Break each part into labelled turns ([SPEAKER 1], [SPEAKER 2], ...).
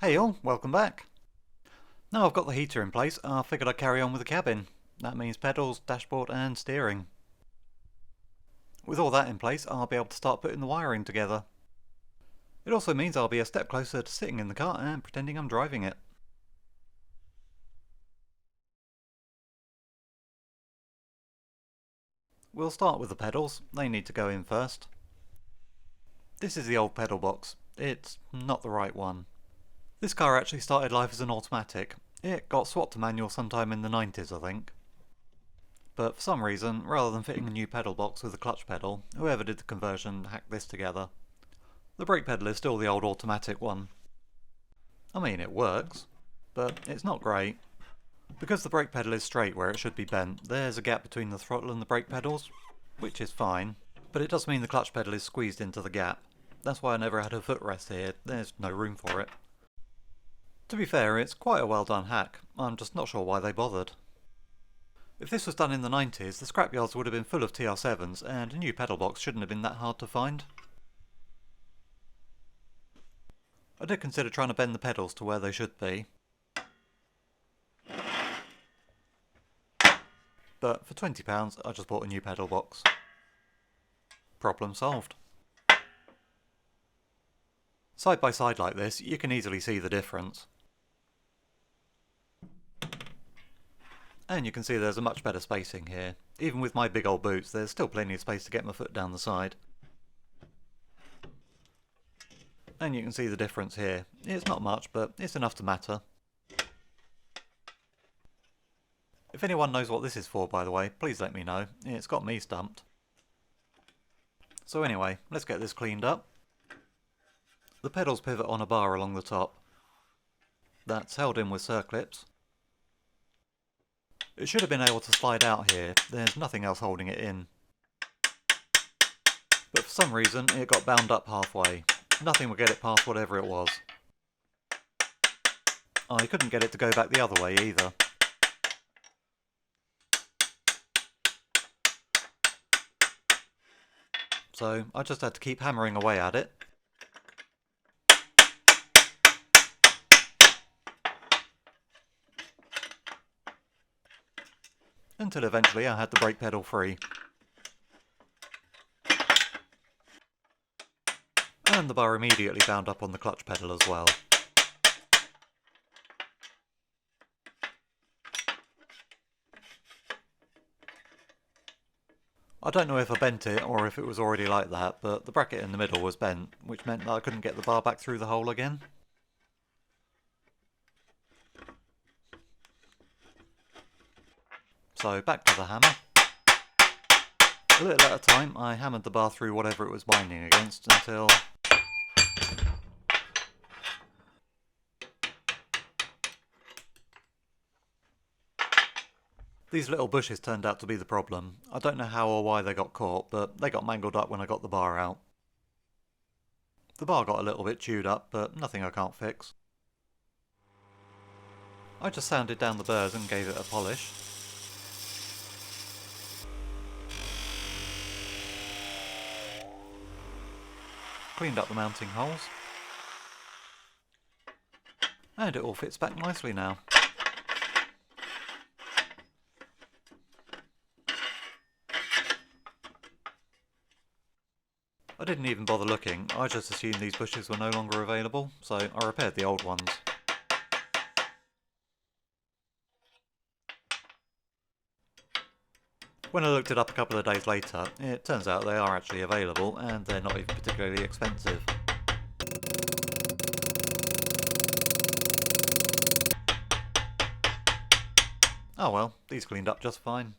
[SPEAKER 1] Hey all, welcome back. Now I've got the heater in place, I figured I'd carry on with the cabin. That means pedals, dashboard and steering. With all that in place, I'll be able to start putting the wiring together. It also means I'll be a step closer to sitting in the car and pretending I'm driving it. We'll start with the pedals, they need to go in first. This is the old pedal box. It's not the right one. This car actually started life as an automatic. It got swapped to manual sometime in the 90s, I think. But for some reason, rather than fitting a new pedal box with a clutch pedal, whoever did the conversion hacked this together. The brake pedal is still the old automatic one. I mean, it works, but it's not great. Because the brake pedal is straight where it should be bent, there's a gap between the throttle and the brake pedals, which is fine, but it does mean the clutch pedal is squeezed into the gap. That's why I never had a footrest here, there's no room for it. To be fair, it's quite a well done hack, I'm just not sure why they bothered. If this was done in the 90s, the scrapyards would have been full of TR7s, and a new pedal box shouldn't have been that hard to find. I did consider trying to bend the pedals to where they should be. But for £20 I just bought a new pedal box. Problem solved. Side by side like this, you can easily see the difference. And you can see there's a much better spacing here. Even with my big old boots, there's still plenty of space to get my foot down the side. And you can see the difference here. It's not much, but it's enough to matter. If anyone knows what this is for, by the way, please let me know. It's got me stumped. So anyway, let's get this cleaned up. The pedals pivot on a bar along the top. That's held in with circlips. It should have been able to slide out here, there's nothing else holding it in. But for some reason it got bound up halfway. Nothing would get it past whatever it was. I couldn't get it to go back the other way either. So I just had to keep hammering away at it. Until eventually I had the brake pedal free. And the bar immediately bound up on the clutch pedal as well. I don't know if I bent it or if it was already like that, but the bracket in the middle was bent, which meant that I couldn't get the bar back through the hole again. So back to the hammer. A little at a time I hammered the bar through whatever it was binding against until... These little bushes turned out to be the problem. I don't know how or why they got caught, but they got mangled up when I got the bar out. The bar got a little bit chewed up, but nothing I can't fix. I just sanded down the burrs and gave it a polish. Cleaned up the mounting holes. And it all fits back nicely now. I didn't even bother looking, I just assumed these bushes were no longer available, so I repaired the old ones. When I looked it up a couple of days later, it turns out they are actually available and they're not even particularly expensive. Oh well, these cleaned up just fine.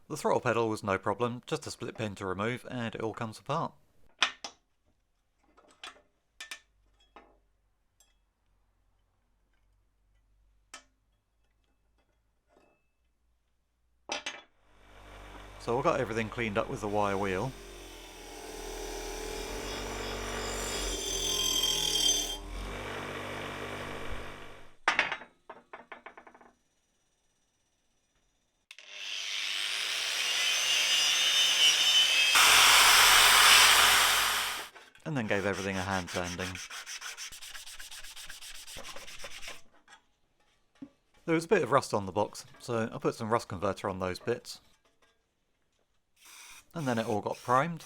[SPEAKER 1] The throttle pedal was no problem, just a split pin to remove and it all comes apart. So I got everything cleaned up with the wire wheel. and then gave everything a hand sanding. There was a bit of rust on the box, so I put some rust converter on those bits. And then it all got primed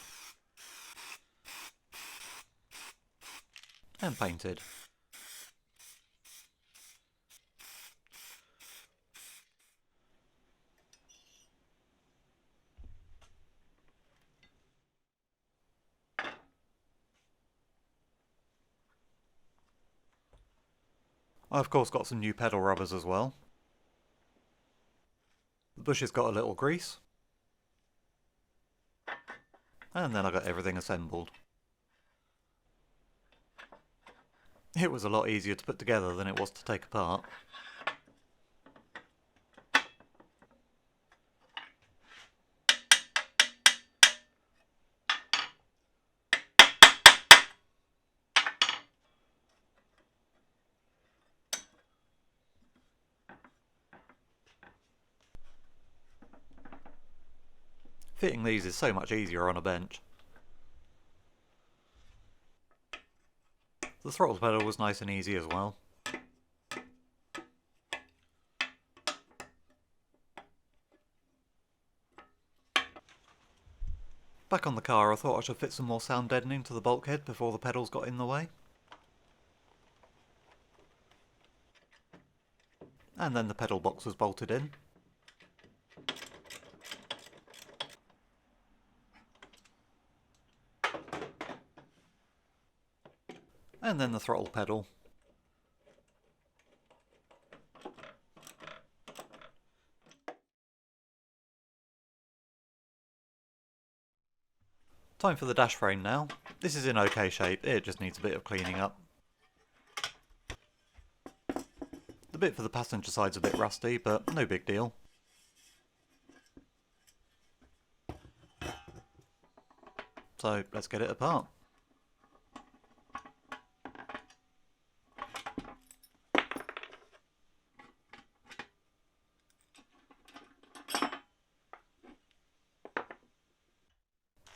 [SPEAKER 1] and painted. I of course got some new pedal rubbers as well. The bushes got a little grease. And then I got everything assembled. It was a lot easier to put together than it was to take apart. Fitting these is so much easier on a bench. The throttle pedal was nice and easy as well. Back on the car, I thought I should fit some more sound deadening to the bulkhead before the pedals got in the way. And then the pedal box was bolted in. And then the throttle pedal. Time for the dash frame now. This is in okay shape, it just needs a bit of cleaning up. The bit for the passenger side's a bit rusty, but no big deal. So let's get it apart.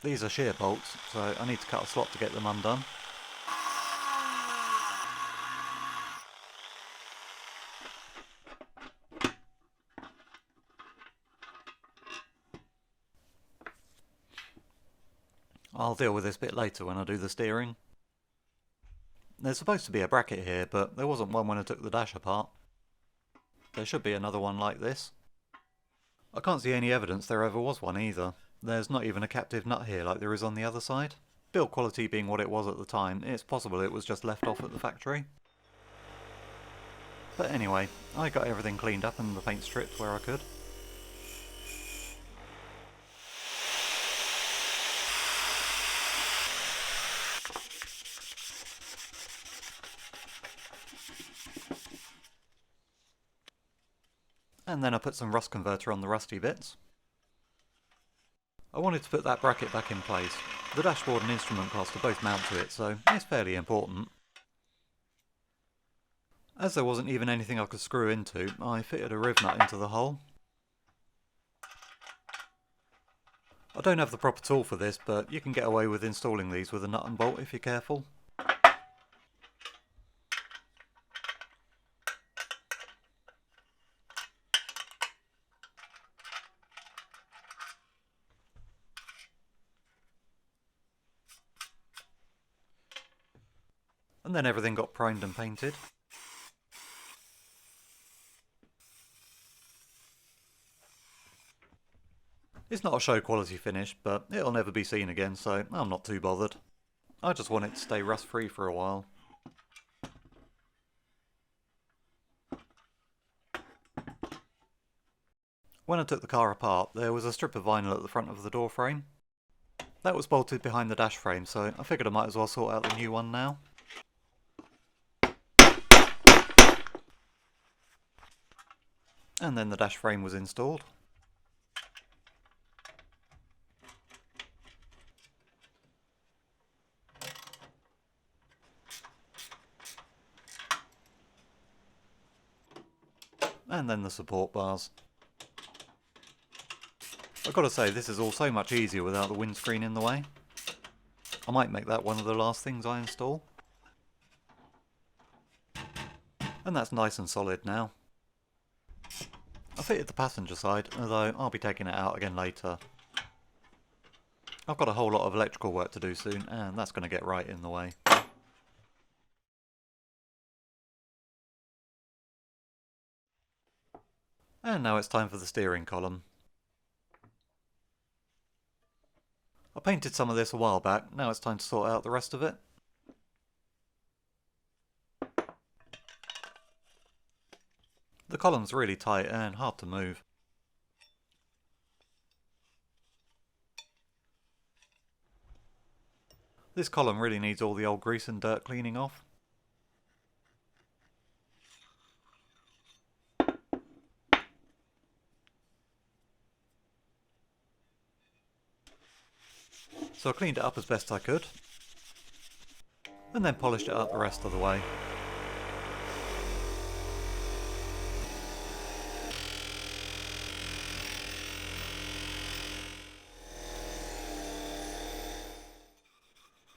[SPEAKER 1] These are shear bolts, so I need to cut a slot to get them undone. I'll deal with this bit later when I do the steering. There's supposed to be a bracket here, but there wasn't one when I took the dash apart. There should be another one like this. I can't see any evidence there ever was one either. There's not even a captive nut here like there is on the other side. Build quality being what it was at the time, it's possible it was just left off at the factory. But anyway, I got everything cleaned up and the paint stripped where I could. And then I put some rust converter on the rusty bits. I wanted to put that bracket back in place. The dashboard and instrument cluster both mount to it, so it's fairly important. As there wasn't even anything I could screw into, I fitted a riv nut into the hole. I don't have the proper tool for this, but you can get away with installing these with a nut and bolt if you're careful. And then everything got primed and painted. It's not a show quality finish, but it'll never be seen again, so I'm not too bothered. I just want it to stay rust free for a while. When I took the car apart, there was a strip of vinyl at the front of the door frame. That was bolted behind the dash frame, so I figured I might as well sort out the new one now. And then the dash frame was installed. And then the support bars. I've got to say, this is all so much easier without the windscreen in the way. I might make that one of the last things I install. And that's nice and solid now. I fitted the passenger side, although I'll be taking it out again later. I've got a whole lot of electrical work to do soon, and that's going to get right in the way. And now it's time for the steering column. I painted some of this a while back, now it's time to sort out the rest of it. The column's really tight and hard to move. This column really needs all the old grease and dirt cleaning off. So I cleaned it up as best I could, and then polished it up the rest of the way.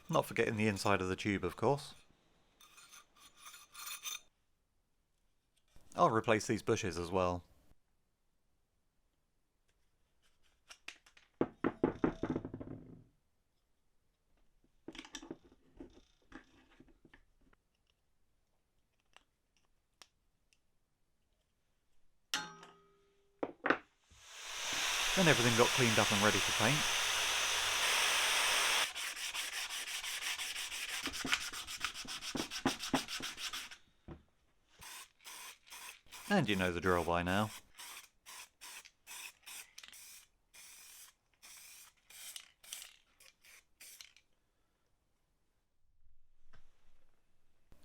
[SPEAKER 1] Not forgetting the inside of the tube, of course. I'll replace these bushes as well. Then everything got cleaned up and ready for paint. And you know the drill by now.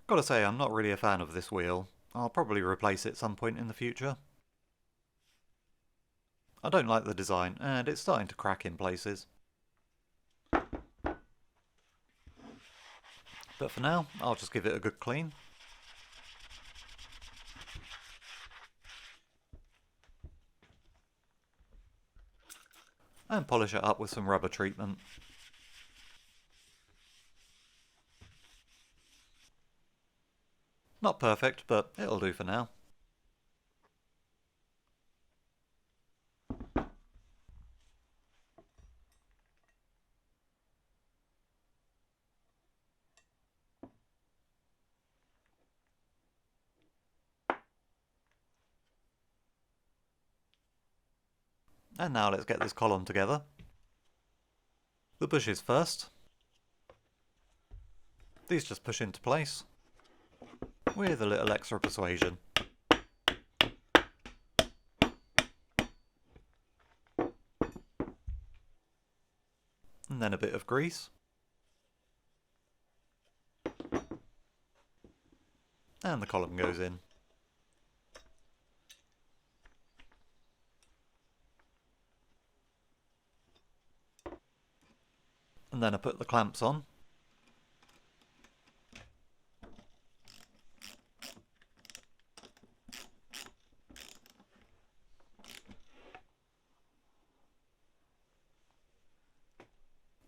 [SPEAKER 1] Gotta say, I'm not really a fan of this wheel. I'll probably replace it some point in the future. I don't like the design, and it's starting to crack in places. But for now, I'll just give it a good clean. And polish it up with some rubber treatment. Not perfect, but it'll do for now. And now let's get this column together. The bushes first. These just push into place with a little extra persuasion. And then a bit of grease. And the column goes in. And then I put the clamps on.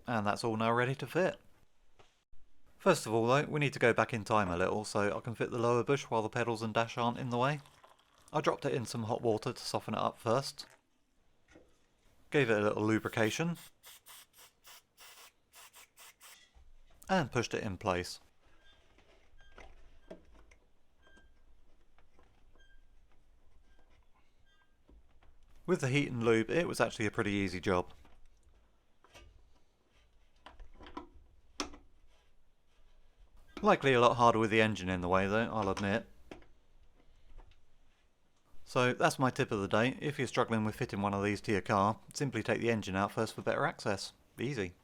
[SPEAKER 1] And that's all now ready to fit. First of all though, we need to go back in time a little so I can fit the lower bush while the pedals and dash aren't in the way. I dropped it in some hot water to soften it up first. Gave it a little lubrication. And pushed it in place. With the heat and lube, it was actually a pretty easy job. Likely a lot harder with the engine in the way though, I'll admit. So that's my tip of the day. If you're struggling with fitting one of these to your car, simply take the engine out first for better access. Easy.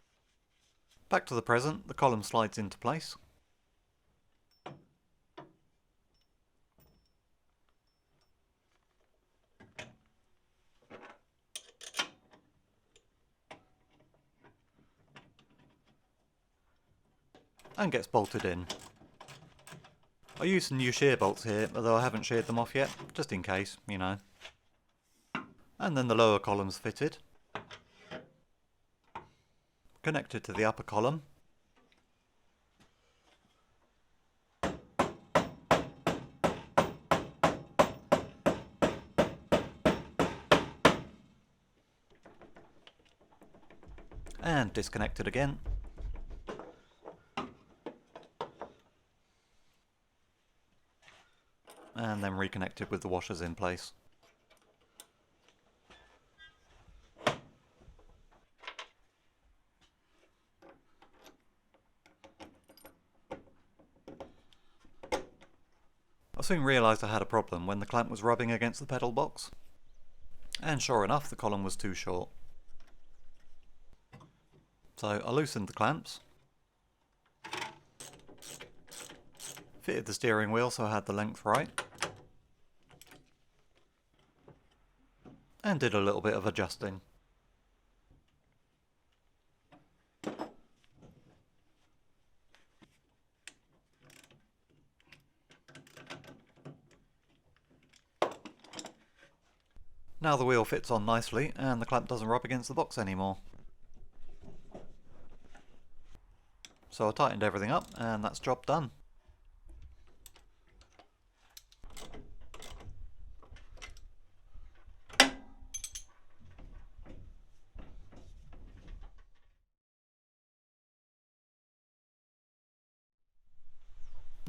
[SPEAKER 1] Back to the present, the column slides into place. And gets bolted in. I use some new shear bolts here, although I haven't sheared them off yet, just in case, you know. And then the lower column's fitted. Connected to the upper column. disconnected again. And then reconnected with the washers in place. I soon realised I had a problem when the clamp was rubbing against the pedal box. And sure enough, the column was too short. So I loosened the clamps, fitted the steering wheel so I had the length right, and did a little bit of adjusting. Now the wheel fits on nicely and the clamp doesn't rub against the box anymore. So I tightened everything up and that's job done.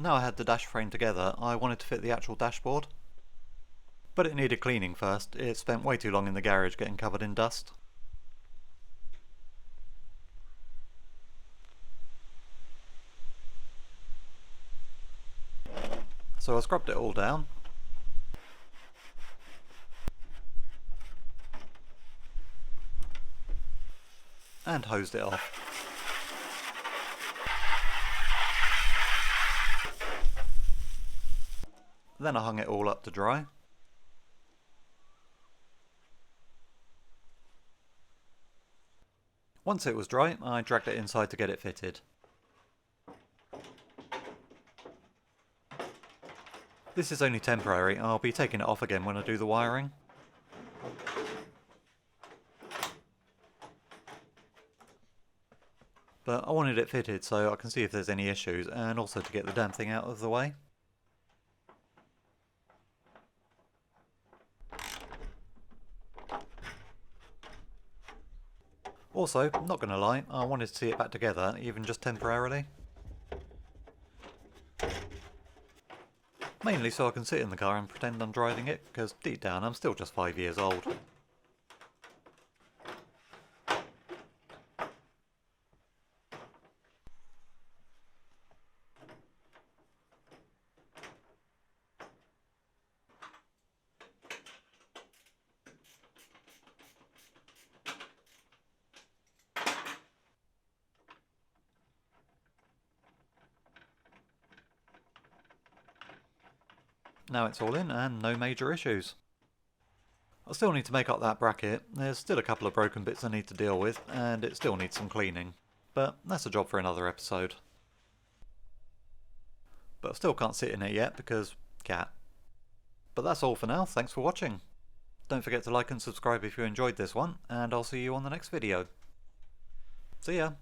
[SPEAKER 1] Now I had the dash frame together, I wanted to fit the actual dashboard. But it needed cleaning first. It spent way too long in the garage getting covered in dust. So I scrubbed it all down. And hosed it off. Then I hung it all up to dry. Once it was dry, I dragged it inside to get it fitted. This is only temporary, I'll be taking it off again when I do the wiring. But I wanted it fitted so I can see if there's any issues and also to get the damn thing out of the way. Also, not gonna lie, I wanted to see it back together, even just temporarily. Mainly so I can sit in the car and pretend I'm driving it, because deep down I'm still just 5 years old. Now it's all in and no major issues. I still need to make up that bracket, there's still a couple of broken bits I need to deal with and it still needs some cleaning. But that's a job for another episode. But I still can't sit in it yet because cat. But that's all for now, thanks for watching. Don't forget to like and subscribe if you enjoyed this one and I'll see you on the next video. See ya!